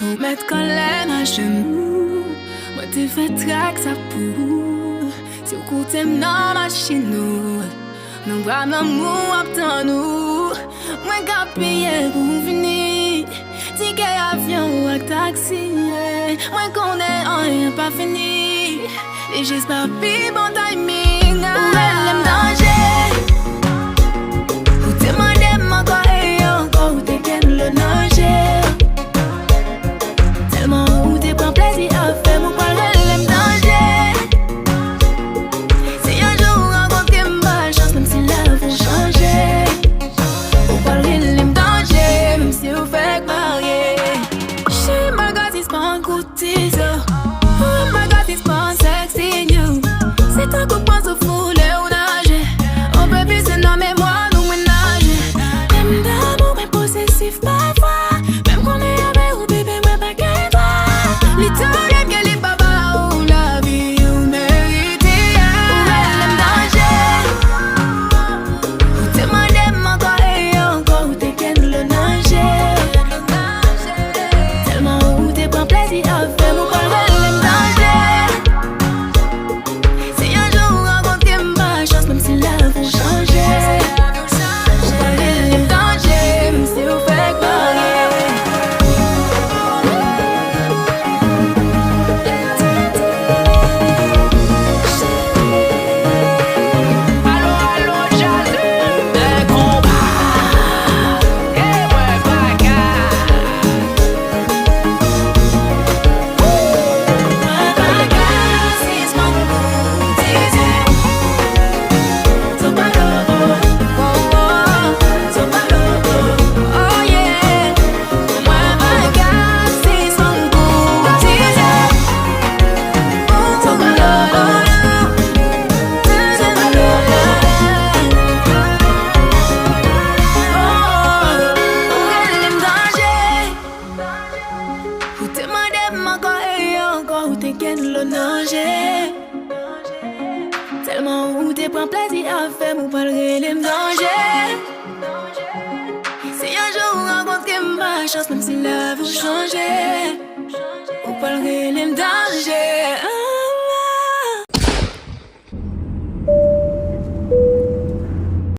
Pour mettre colère à genoux, moi t'ai fait trac ça pour. Si au coup t'aimes dans ma chine, non pas l'amour obtenu nous. Moi qu'à payer pour venir, ticket avion ou taxi. Moi qu'on est rien pas fini, et j'espère plus bon timing. Où elle aime danger, où t'es madame encore et encore, où t'es qu'elle le nager. Tellement où t'es prends plaisir à faire mon parler, elle aime danger. Si un jour rencontrer ma chance, même si la vont changer. Au parler, elle aime danger, même si vous faites marier. She my God, it's pas un coup de teaser. Oh my God, it's pas un sexy you. C'est un coup de poing, se fouler ou nager. Oh baby, c'est non mais moi, nous ménager. Même d'amour, mais possessif parfois. Même qu'on est avec ou bébé, moi pas qu'à toi. L'Italien, qu'elle est baba ou la vie, ou mérite. Où elle aime danger, où t'es madame encore et encore, où t'es qu'elle le nager. Tellement où t'es prends plaisir à faire mon parler, elle aime danger. Si un jour rencontrer ma chance, même si la vont changer. Au parler, elle aime danger, même si vous faites marier. Allo, allo, jaloux, un combat. Et ouais, bagarre. Tellement où t'es prends plaisir à faire mon parler, elle aime danger. Si un jour rencontrer ma chance, même si la vous changer.